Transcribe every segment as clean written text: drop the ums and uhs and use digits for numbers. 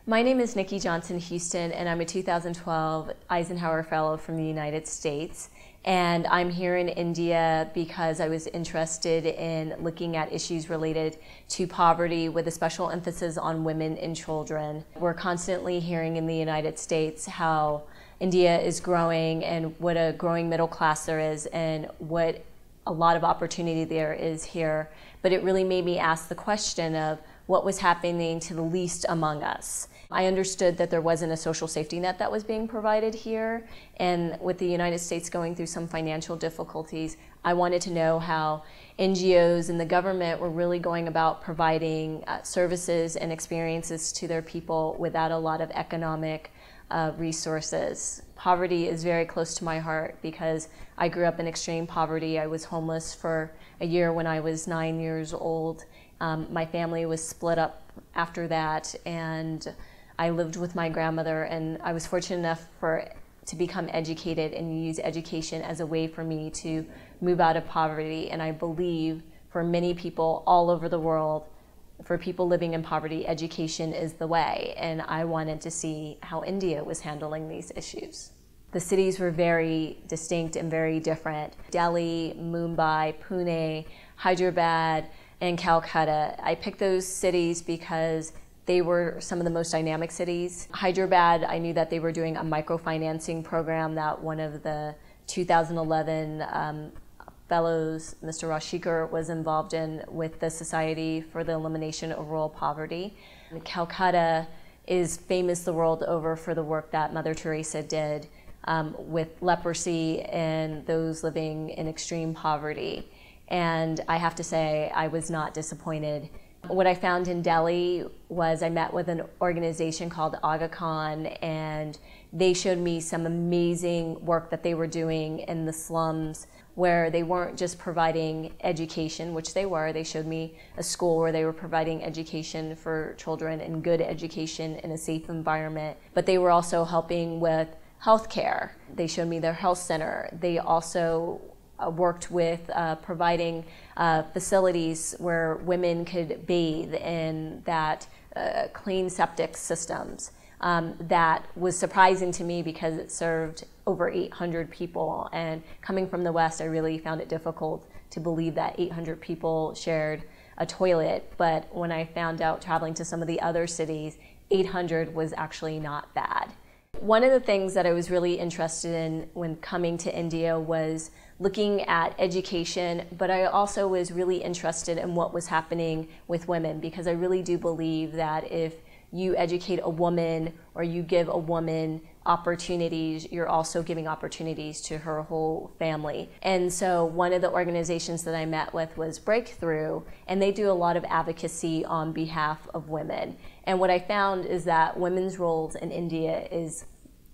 My name is Nikki Johnson-Huston, and I'm a 2012 Eisenhower Fellow from the United States. And I'm here in India because I was interested in looking at issues related to poverty with a special emphasis on women and children. We're constantly hearing in the United States how India is growing and what a growing middle class there is and what a lot of opportunity there is here. But it really made me ask the question of what was happening to the least among us. I understood that there wasn't a social safety net that was being provided here, and with the United States going through some financial difficulties, I wanted to know how NGOs and the government were really going about providing services and experiences to their people without a lot of economic resources. Poverty is very close to my heart because I grew up in extreme poverty. I was homeless for a year when I was 9 years old. My family was split up after that, and I lived with my grandmother, and I was fortunate enough to become educated and use education as a way for me to move out of poverty. And I believe for many people all over the world, for people living in poverty, education is the way. And I wanted to see how India was handling these issues. The cities were very distinct and very different. Delhi, Mumbai, Pune, Hyderabad, and Calcutta. I picked those cities because they were some of the most dynamic cities. Hyderabad, I knew that they were doing a microfinancing program that one of the 2011 fellows, Mr. Rashikar, was involved in with the Society for the Elimination of Rural Poverty. Calcutta is famous the world over for the work that Mother Teresa did with leprosy and those living in extreme poverty. And I have to say, I was not disappointed. What I found in Delhi was I met with an organization called Aga Khan, and they showed me some amazing work that they were doing in the slums, where they weren't just providing education, which they were. They showed me a school where they were providing education for children and good education in a safe environment, but they were also helping with healthcare. They showed me their health center. They also worked with providing facilities where women could bathe in that clean septic systems. That was surprising to me because it served over 800 people, and coming from the West, I really found it difficult to believe that 800 people shared a toilet. But when I found out traveling to some of the other cities, 800 was actually not bad. One of the things that I was really interested in when coming to India was looking at education, but I also was really interested in what was happening with women, because I really do believe that if you educate a woman or you give a woman opportunities, you're also giving opportunities to her whole family. And so one of the organizations that I met with was Breakthrough, and they do a lot of advocacy on behalf of women. And what I found is that women's roles in India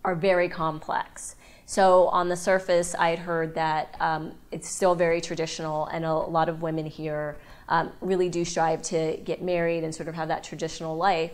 are very complex. So on the surface, I had heard that it's still very traditional, and a lot of women here really do strive to get married and sort of have that traditional life.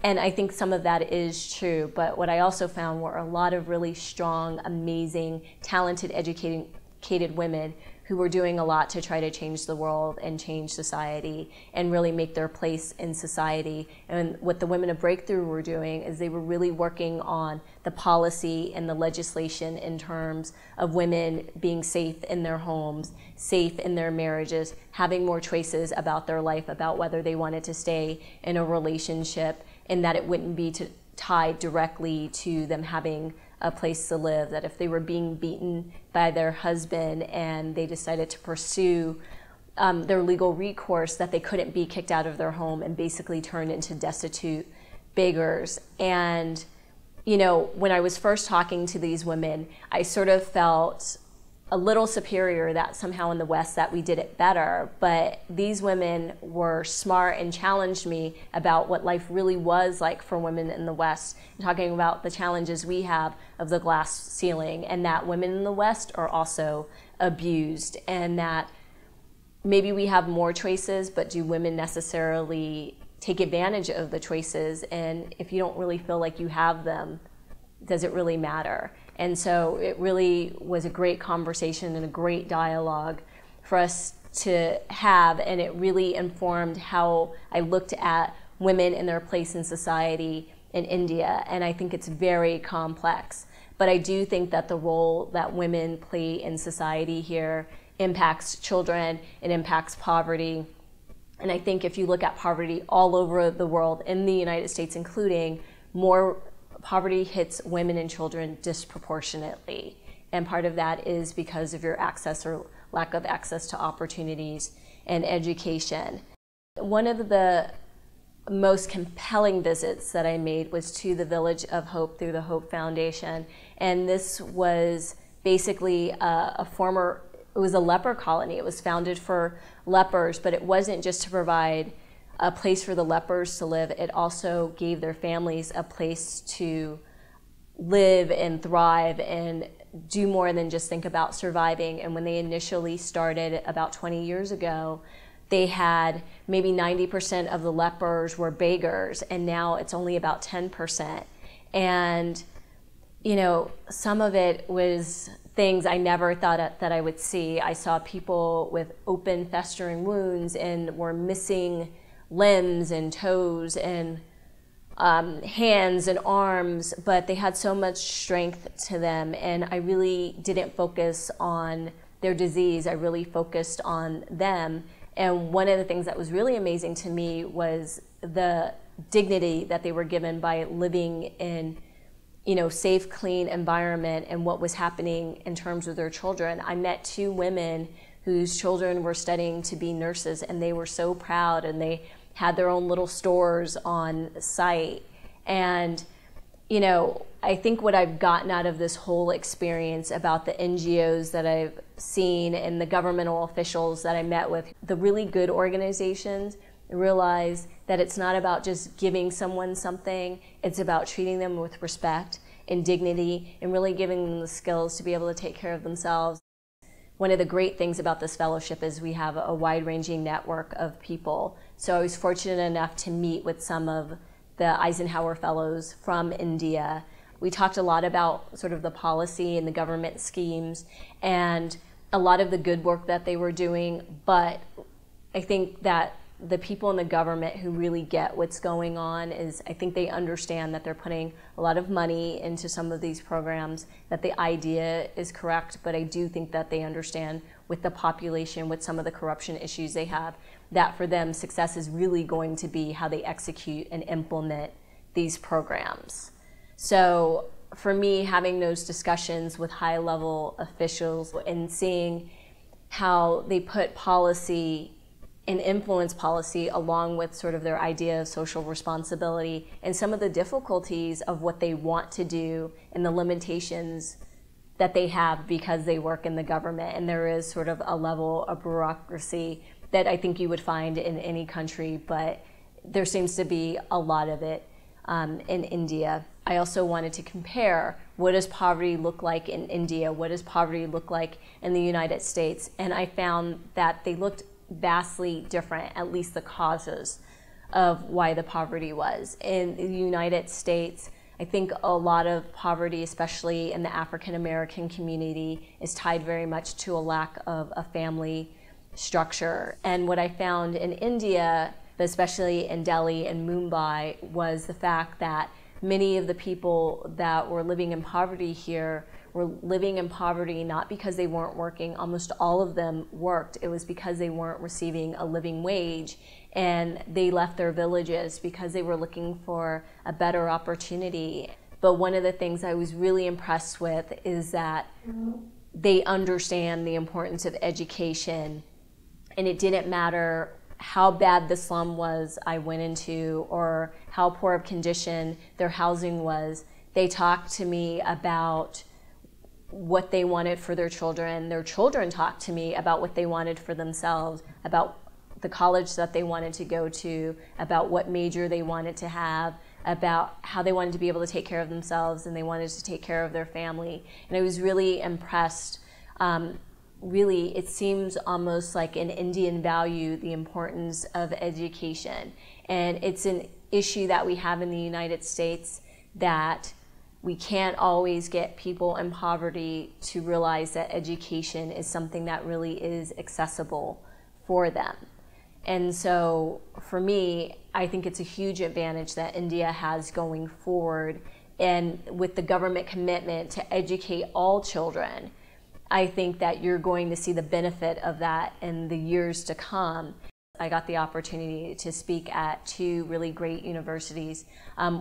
And I think some of that is true, but what I also found were a lot of really strong, amazing, talented, educated women who were doing a lot to try to change the world and change society and really make their place in society. And what the Women of Breakthrough were doing is they were really working on the policy and the legislation in terms of women being safe in their homes, safe in their marriages, having more choices about their life, about whether they wanted to stay in a relationship, and that it wouldn't be tied directly to them having a place to live, that if they were being beaten by their husband and they decided to pursue their legal recourse, that they couldn't be kicked out of their home and basically turned into destitute beggars. And, you know, when I was first talking to these women, I sort of felt a little superior that somehow in the West that we did it better, but these women were smart and challenged me about what life really was like for women in the West, and talking about the challenges we have of the glass ceiling, and that women in the West are also abused, and that maybe we have more choices, but do women necessarily take advantage of the choices? And if you don't really feel like you have them, does it really matter? And so it really was a great conversation and a great dialogue for us to have, and it really informed how I looked at women and their place in society in India, and I think it's very complex. But I do think that the role that women play in society here impacts children, it impacts poverty. And I think if you look at poverty all over the world, in the United States including, more poverty hits women and children disproportionately. And part of that is because of your access or lack of access to opportunities and education. One of the most compelling visits that I made was to the Village of Hope through the Hope Foundation. And this was basically it was a leper colony. It was founded for lepers, but it wasn't just to provide a place for the lepers to live. It also gave their families a place to live and thrive and do more than just think about surviving. And when they initially started about 20 years ago, they had maybe 90% of the lepers were beggars, and now it's only about 10%. And, you know, some of it was things I never thought that I would see. I saw people with open, festering wounds and were missing limbs and toes and hands and arms, but they had so much strength to them. And I really didn't focus on their disease. I really focused on them. And one of the things that was really amazing to me was the dignity that they were given by living in, you know, safe, clean environment and what was happening in terms of their children. I met two women whose children were studying to be nurses, and they were so proud, and they had their own little stores on site. And, you know, I think what I've gotten out of this whole experience about the NGOs that I've seen and the governmental officials that I met with, the really good organizations, realize that it's not about just giving someone something, it's about treating them with respect and dignity and really giving them the skills to be able to take care of themselves. One of the great things about this fellowship is we have a wide-ranging network of people. So I was fortunate enough to meet with some of the Eisenhower Fellows from India. We talked a lot about sort of the policy and the government schemes and a lot of the good work that they were doing, but I think that the people in the government who really get what's going on is, I think they understand that they're putting a lot of money into some of these programs, that the idea is correct, but I do think that they understand with the population, with some of the corruption issues they have, that for them success is really going to be how they execute and implement these programs. So for me, having those discussions with high-level officials and seeing how they put policy and influence policy along with sort of their idea of social responsibility and some of the difficulties of what they want to do and the limitations that they have because they work in the government. And there is sort of a level of bureaucracy that I think you would find in any country, but there seems to be a lot of it in India. I also wanted to compare, what does poverty look like in India? What does poverty look like in the United States? And I found that they looked vastly different, at least the causes of why the poverty was. In the United States, I think a lot of poverty, especially in the African American community, is tied very much to a lack of a family structure. And what I found in India, especially in Delhi and Mumbai, was the fact that many of the people that were living in poverty here were living in poverty not because they weren't working. Almost all of them worked. It was because they weren't receiving a living wage, and they left their villages because they were looking for a better opportunity. But one of the things I was really impressed with is that they understand the importance of education, and it didn't matter how bad the slum was I went into or how poor of condition their housing was. They talked to me about what they wanted for their children. Their children talked to me about what they wanted for themselves, about the college that they wanted to go to, about what major they wanted to have, about how they wanted to be able to take care of themselves and they wanted to take care of their family. And I was really impressed. Really, it seems almost like an Indian value, the importance of education. And it's an issue that we have in the United States that we can't always get people in poverty to realize that education is something that really is accessible for them. And so for me, I think it's a huge advantage that India has going forward, and with the government commitment to educate all children, I think that you're going to see the benefit of that in the years to come. I got the opportunity to speak at two really great universities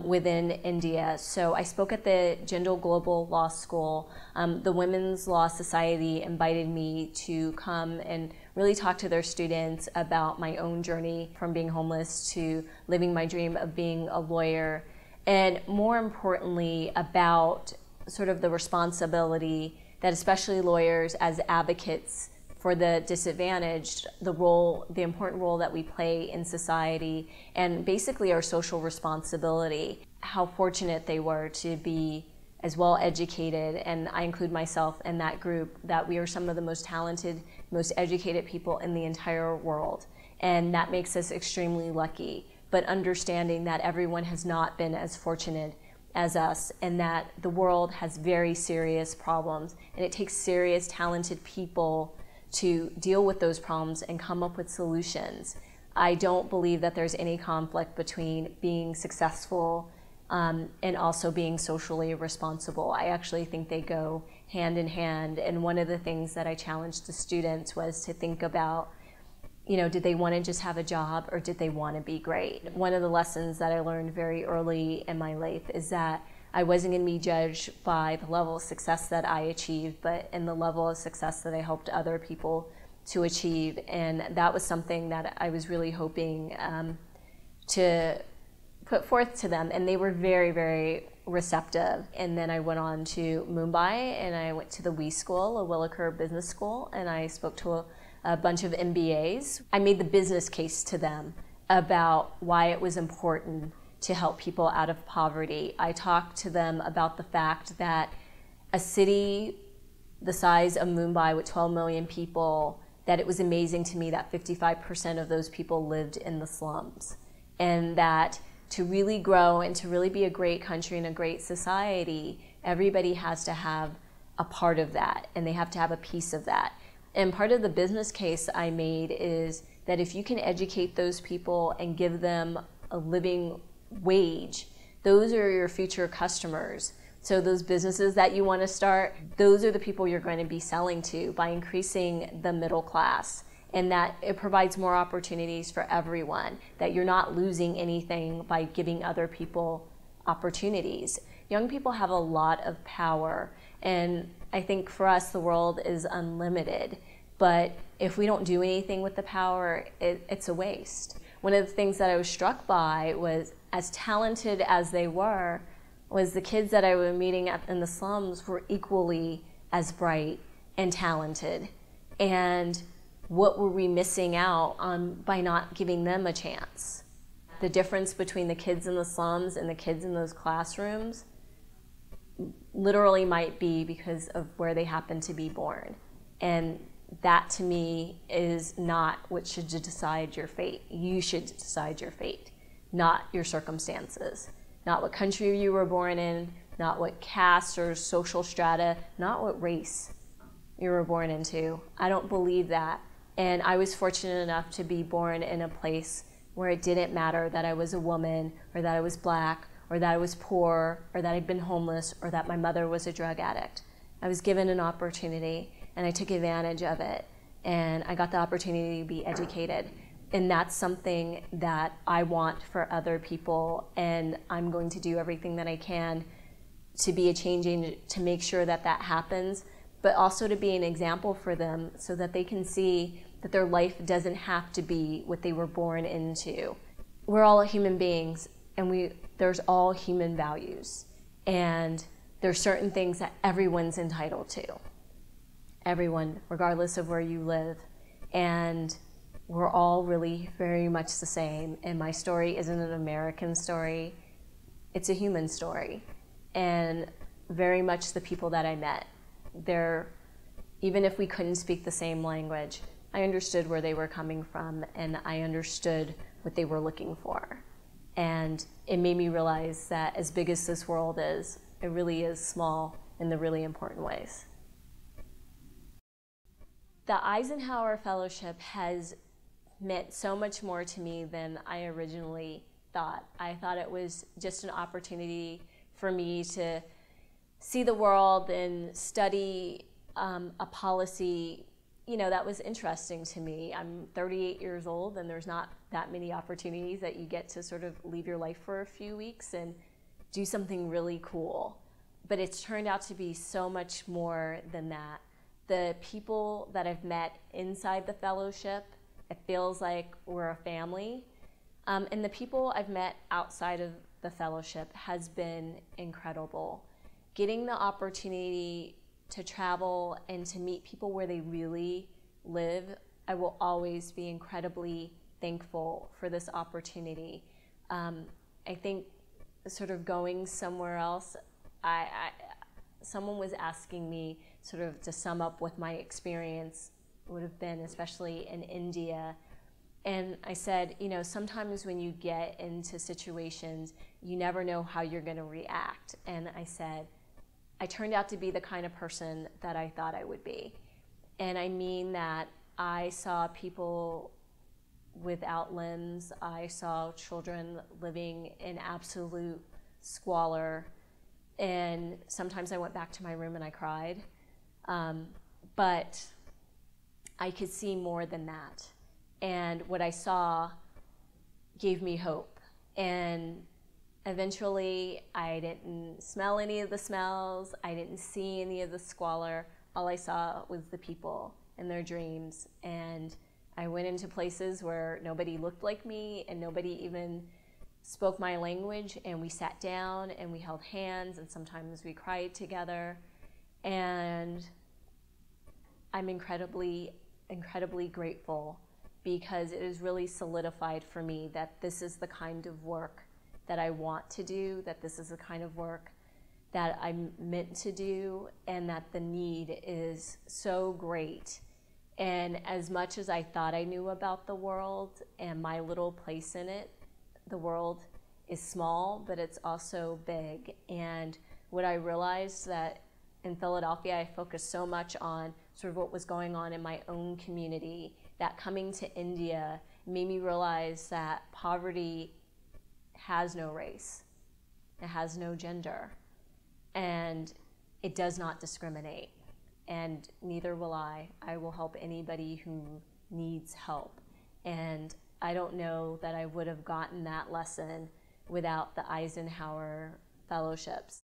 within India. So I spoke at the Jindal Global Law School. The Women's Law Society invited me to come and really talk to their students about my own journey from being homeless to living my dream of being a lawyer, and more importantly about sort of the responsibility that especially lawyers as advocates for the disadvantaged, the important role that we play in society, and basically our social responsibility, how fortunate they were to be as well educated, and I include myself in that group, that we are some of the most talented, most educated people in the entire world, and that makes us extremely lucky. But understanding that everyone has not been as fortunate as us, and that the world has very serious problems, and it takes serious, talented people to deal with those problems and come up with solutions. I don't believe that there's any conflict between being successful and also being socially responsible. I actually think they go hand in hand. And one of the things that I challenged the students was to think about, did they want to just have a job, or did they want to be great? One of the lessons that I learned very early in my life is that I wasn't going to be judged by the level of success that I achieved, but in the level of success that I helped other people to achieve. And that was something that I was really hoping to put forth to them. And they were very, very receptive. And then I went on to Mumbai, and I went to the WE School, a Willikers Business School, and I spoke to a bunch of MBAs. I made the business case to them about why it was important to help people out of poverty. I talked to them about the fact that a city the size of Mumbai with 12 million people, that it was amazing to me that 55% of those people lived in the slums. And that to really grow and to really be a great country and a great society, everybody has to have a part of that, and they have to have a piece of that. And part of the business case I made is that if you can educate those people and give them a living wage, those are your future customers. So those businesses that you want to start, those are the people you're going to be selling to by increasing the middle class, and that it provides more opportunities for everyone, that you're not losing anything by giving other people opportunities. Young people have a lot of power, and I think for us the world is unlimited, but if we don't do anything with the power, it's a waste. One of the things that I was struck by was, as talented as they were, was the kids that I was meeting in the slums were equally as bright and talented. And what were we missing out on by not giving them a chance? The difference between the kids in the slums and the kids in those classrooms literally might be because of where they happen to be born. And that to me is not what should decide your fate. You should decide your fate, not your circumstances, not what country you were born in, not what caste or social strata, not what race you were born into. I don't believe that. And I was fortunate enough to be born in a place where it didn't matter that I was a woman, or that I was black, or that I was poor, or that I'd been homeless, or that my mother was a drug addict. I was given an opportunity, and I took advantage of it, and I got the opportunity to be educated. And that's something that I want for other people, and I'm going to do everything that I can to be a change agent to make sure that that happens, but also to be an example for them so that they can see that their life doesn't have to be what they were born into. We're all human beings, and there's all human values, and there's certain things that everyone's entitled to. Everyone, regardless of where you live. And we're all really very much the same. And my story isn't an American story, it's a human story. And very much the people that I met, even if we couldn't speak the same language, I understood where they were coming from, and I understood what they were looking for. And it made me realize that as big as this world is, it really is small in the really important ways. The Eisenhower Fellowship has meant so much more to me than I originally thought. I thought it was just an opportunity for me to see the world and study a policy, that was interesting to me. I'm 38 years old, and there's not that many opportunities that you get to sort of leave your life for a few weeks and do something really cool. But it's turned out to be so much more than that. The people that I've met inside the fellowship, it feels like we're a family. And the people I've met outside of the fellowship has been incredible. Getting the opportunity to travel and to meet people where they really live, I will always be incredibly thankful for this opportunity. I think sort of going somewhere else, someone was asking me sort of to sum up what my experience would have been, especially in India. And I said, sometimes when you get into situations, you never know how you're going to react. And I said, I turned out to be the kind of person that I thought I would be. And I mean that I saw people without limbs. I saw children living in absolute squalor. And sometimes I went back to my room and I cried. But I could see more than that. And what I saw gave me hope. And eventually, I didn't smell any of the smells. I didn't see any of the squalor. All I saw was the people and their dreams. And I went into places where nobody looked like me and nobody even spoke my language. And we sat down and we held hands, and sometimes we cried together. And I'm incredibly, incredibly grateful, because it has really solidified for me that this is the kind of work that I want to do, that this is the kind of work that I'm meant to do, and that the need is so great. And as much as I thought I knew about the world and my little place in it, the world is small, but it's also big. And what I realized that in Philadelphia, I focused so much on sort of what was going on in my own community, that coming to India made me realize that poverty has no race, it has no gender, and it does not discriminate. And neither will I. I will help anybody who needs help. And I don't know that I would have gotten that lesson without the Eisenhower fellowships.